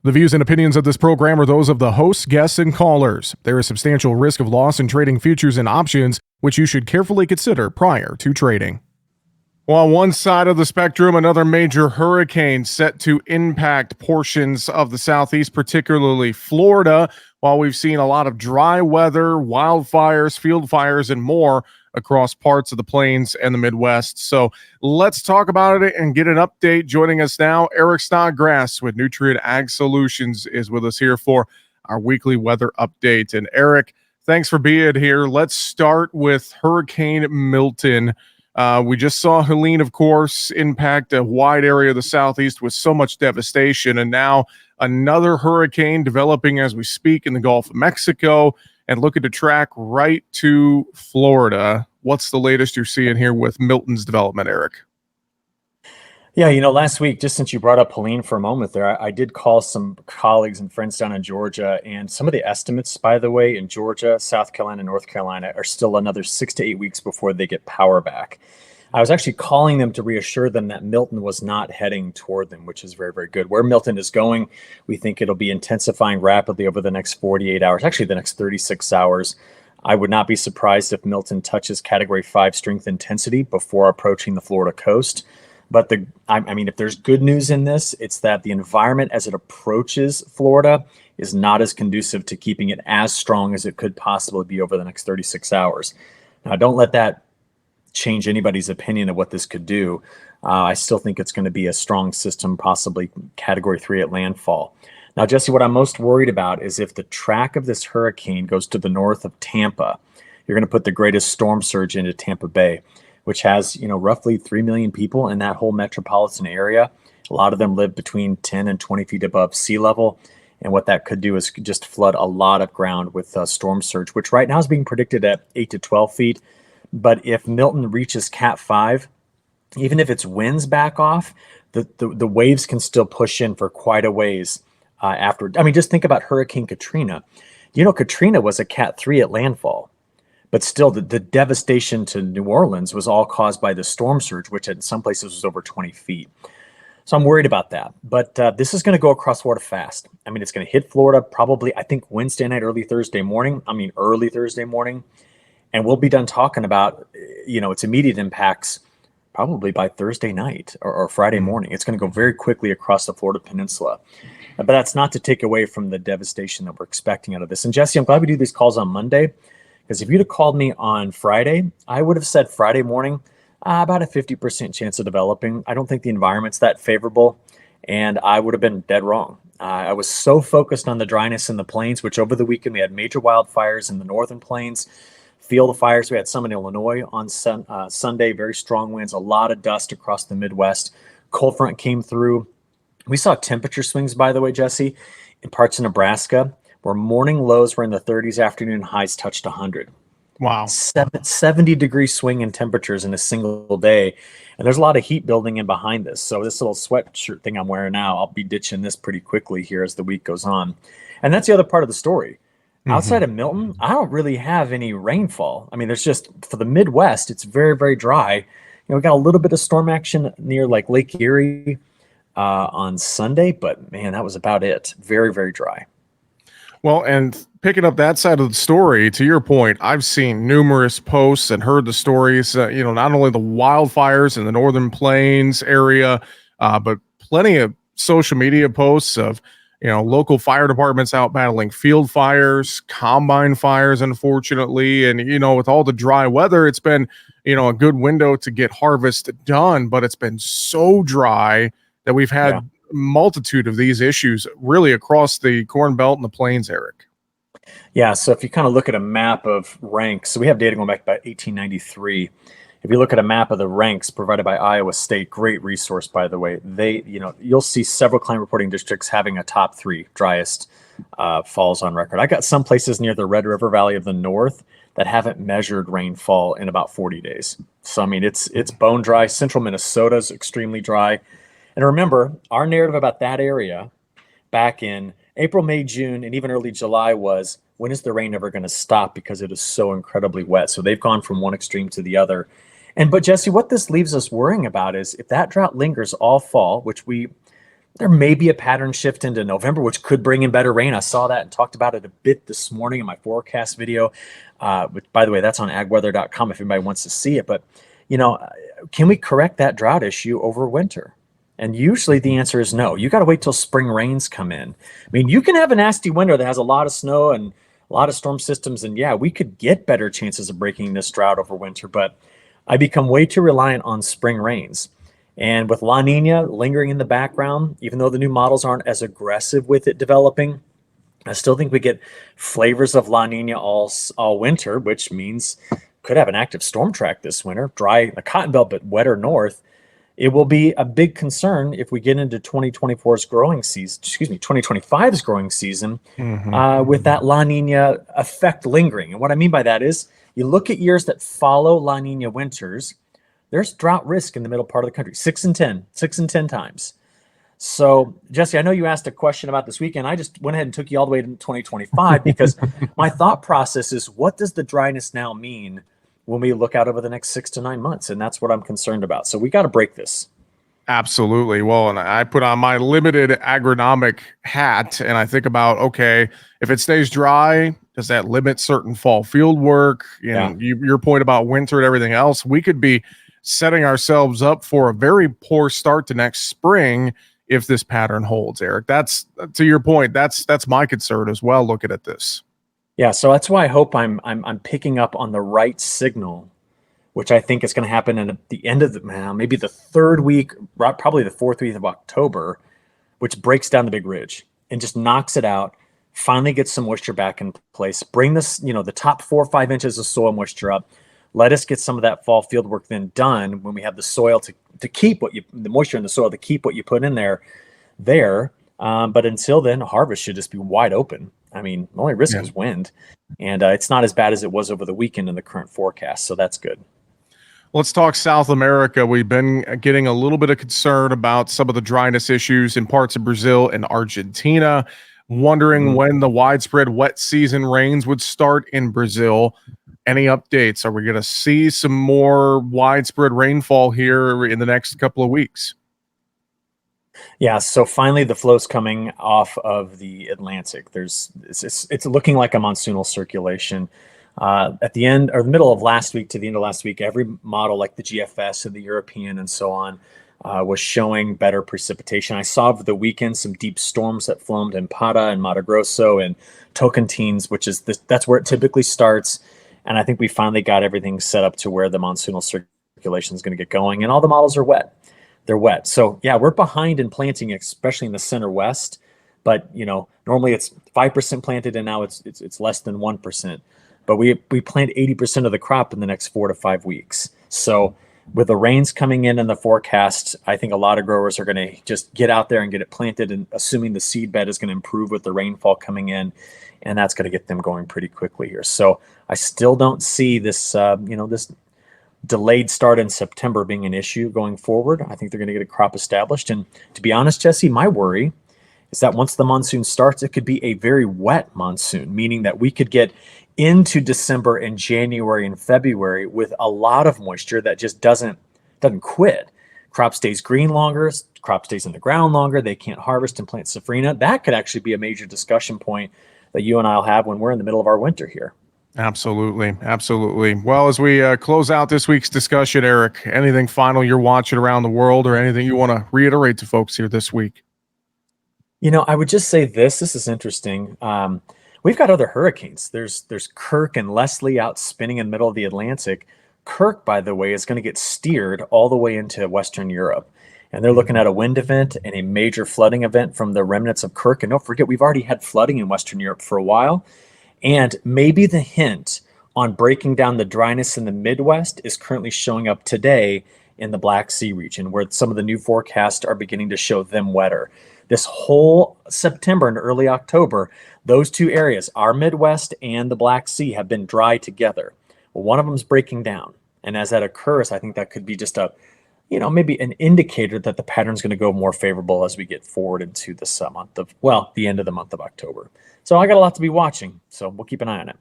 The views and opinions of this program are those of the hosts, guests, and callers. There is substantial risk of loss in trading futures and options, which you should carefully consider prior to trading. Well, on one side of the spectrum, another major hurricane set to impact portions of the southeast, particularly Florida, while we've seen a lot of dry weather, wildfires, field fires, and more across parts of the plains and the Midwest. So let's talk about it and get an update. Joining us now, Eric Snodgrass with Nutrient Ag Solutions is with us here for our weekly weather update. And Eric, thanks for being here. Let's start with Hurricane Milton. We just saw Helene, of course, impact a wide area of the southeast with so much devastation. And now another hurricane developing as we speak in the Gulf of Mexico and looking to track right to Florida. What's the latest you're seeing here with Milton's development, Eric? Yeah, last week, just since you brought up Helene for a moment there, I did call some colleagues and friends down in Georgia, and some of the estimates, by the way, in Georgia, South Carolina, North Carolina, are still another 6 to 8 weeks before they get power back. I was actually calling them to reassure them that Milton was not heading toward them, which is very, very good. Where Milton is going, we think it'll be intensifying rapidly over the next 48 hours, actually the next 36 hours. I would not be surprised if Milton touches Category 5 strength intensity before approaching the Florida coast. But if there's good news in this, it's that the environment as it approaches Florida is not as conducive to keeping it as strong as it could possibly be over the next 36 hours. Now, don't let that change anybody's opinion of what this could do. I still think it's going to be a strong system, possibly Category 3 at landfall. Now, Jesse, what I'm most worried about is if the track of this hurricane goes to the north of Tampa, you're going to put the greatest storm surge into Tampa Bay, which has, roughly 3 million people in that whole metropolitan area. A lot of them live between 10 and 20 feet above sea level. And what that could do is just flood a lot of ground with storm surge, which right now is being predicted at 8 to 12 feet. But if Milton reaches Cat 5, even if its winds back off, the waves can still push in for quite a ways after. Just think about Hurricane Katrina. Katrina was a Cat 3 at landfall. But still, the devastation to New Orleans was all caused by the storm surge, which in some places was over 20 feet. So I'm worried about that. But this is going to go across Florida fast. It's going to hit Florida probably, I think, Wednesday night, early Thursday morning. And we'll be done talking about, its immediate impacts probably by Thursday night or Friday morning. It's going to go very quickly across the Florida Peninsula. But that's not to take away from the devastation that we're expecting out of this. And Jesse, I'm glad we do these calls on Monday. Because if you'd have called me on Friday, I would have said Friday morning, about a 50% chance of developing. I don't think the environment's that favorable, and I would have been dead wrong. I was so focused on the dryness in the plains, which over the weekend we had major wildfires in the northern plains, field fires. We had some in Illinois on Sunday, very strong winds, a lot of dust across the Midwest. Cold front came through. We saw temperature swings, by the way, Jesse, in parts of Nebraska, where morning lows were in the 30s, afternoon highs touched 100. Wow. 70-degree swing in temperatures in a single day. And there's a lot of heat building in behind this. So this little sweatshirt thing I'm wearing now, I'll be ditching this pretty quickly here as the week goes on. And that's the other part of the story. Outside of Milton, I don't really have any rainfall. There's just, for the Midwest, it's very, very dry. We got a little bit of storm action near like Lake Erie on Sunday, but man, that was about it. Very, very dry. Well, and picking up that side of the story, to your point, I've seen numerous posts and heard the stories, not only the wildfires in the Northern Plains area, but plenty of social media posts of, local fire departments out battling field fires, combine fires, unfortunately. And, with all the dry weather, it's been, a good window to get harvest done, but it's been so dry that we've had multitude of these issues really across the Corn Belt and the Plains, Eric. Yeah, so if you kind of look at a map of ranks, so we have data going back about 1893. If you look at a map of the ranks provided by Iowa State, great resource, by the way, you'll see several climate reporting districts having a top 3 driest falls on record. I got some places near the Red River Valley of the North that haven't measured rainfall in about 40 days. So, it's bone dry. Central Minnesota is extremely dry. And remember, our narrative about that area back in April, May, June, and even early July was, when is the rain ever going to stop because it is so incredibly wet? So they've gone from one extreme to the other. But Jesse, what this leaves us worrying about is if that drought lingers all fall, which we There may be a pattern shift into November, which could bring in better rain. I saw that and talked about it a bit this morning in my forecast video. Which, by the way, that's on agweather.com if anybody wants to see it. But, can we correct that drought issue over winter? And usually the answer is no. You got to wait till spring rains come in. I mean, you can have a nasty winter that has a lot of snow and a lot of storm systems. And yeah, we could get better chances of breaking this drought over winter. But I become way too reliant on spring rains. And with La Nina lingering in the background, even though the new models aren't as aggressive with it developing, I still think we get flavors of La Nina all winter, which means could have an active storm track this winter, dry the cotton belt, but wetter north. It will be a big concern if we get into 2024's growing season, 2025's growing season, with that La Nina effect lingering. And what I mean by that is you look at years that follow La Nina winters, there's drought risk in the middle part of the country, 6 and 10 times. So, Jesse, I know you asked a question about this weekend. I just went ahead and took you all the way to 2025 because my thought process is, what does the dryness now mean when we look out over the next 6 to 9 months? And that's what I'm concerned about. So we got to break this. Absolutely. Well, and I put on my limited agronomic hat and I think about, okay, if it stays dry, does that limit certain fall field work? Your point about winter and everything else, we could be setting ourselves up for a very poor start to next spring if this pattern holds, Eric. That's, to your point, that's my concern as well, looking at this. Yeah, so that's why I hope I'm picking up on the right signal, which I think is going to happen at the end of maybe the third week, probably the fourth week of October, which breaks down the big ridge and just knocks it out, finally gets some moisture back in place, bring this, the top 4 or 5 inches of soil moisture up. Let us get some of that fall field work then done when we have the soil to keep the moisture in the soil to keep what you put in there. But until then, harvest should just be wide open. I mean, the only risk is wind, and it's not as bad as it was over the weekend in the current forecast. So that's good. Let's talk South America. We've been getting a little bit of concern about some of the dryness issues in parts of Brazil and Argentina, wondering when the widespread wet season rains would start in Brazil. Any updates? Are we going to see some more widespread rainfall here in the next couple of weeks? Yeah, so finally the flow's coming off of the Atlantic. It's looking like a monsoonal circulation. At the end or the middle of last week to the end of last week, every model like the GFS and the European and so on was showing better precipitation. I saw over the weekend some deep storms that formed in Para and Mato Grosso and Tocantins, which is that's where it typically starts. And I think we finally got everything set up to where the monsoonal circulation is going to get going, and all the models are wet. They're wet. So yeah, we're behind in planting, especially in the center west. But normally it's 5% planted, and now it's less than 1%. But we plant 80% of the crop in the next 4 to 5 weeks. So with the rains coming in the forecast, I think a lot of growers are going to just get out there and get it planted, and assuming the seed bed is going to improve with the rainfall coming in, and that's going to get them going pretty quickly here. So I still don't see this, this delayed start in September being an issue going forward. I think they're going to get a crop established. And to be honest, Jesse, my worry is that once the monsoon starts, it could be a very wet monsoon, meaning that we could get into December and January and February with a lot of moisture that just doesn't quit. Crop stays green longer, crop stays in the ground longer, they can't harvest and plant safrinha. That could actually be a major discussion point that you and I'll have when we're in the middle of our winter here. Absolutely. Well, as we close out this week's discussion, Eric, anything final you're watching around the world or anything you want to reiterate to folks here this week? I would just say this is interesting. We've got other hurricanes. There's Kirk and Leslie out spinning in the middle of the Atlantic. Kirk, by the way, is going to get steered all the way into Western Europe. And they're looking at a wind event and a major flooding event from the remnants of Kirk. And don't forget, we've already had flooding in Western Europe for a while. And maybe the hint on breaking down the dryness in the Midwest is currently showing up today in the Black Sea region, where some of the new forecasts are beginning to show them wetter. This whole September and early October, those two areas, our Midwest and the Black Sea, have been dry together. Well, one of them is breaking down. And as that occurs, I think that could be just maybe an indicator that the pattern is going to go more favorable as we get forward into this the end of the month of October. So I got a lot to be watching, so we'll keep an eye on it.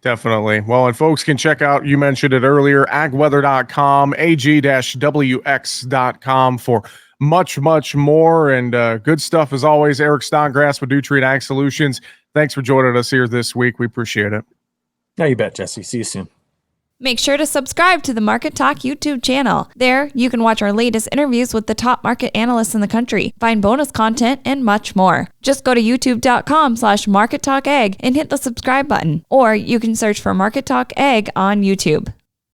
Definitely. Well, and folks can check out, you mentioned it earlier, agweather.com, ag-wx.com for much, much more. And good stuff as always. Eric Snodgrass with Nutrient Ag Solutions. Thanks for joining us here this week. We appreciate it. Yeah, you bet, Jesse. See you soon. Make sure to subscribe to the Market Talk YouTube channel. There, you can watch our latest interviews with the top market analysts in the country, find bonus content, and much more. Just go to youtube.com/markettalkag and hit the subscribe button, or you can search for Market Talk Ag on YouTube.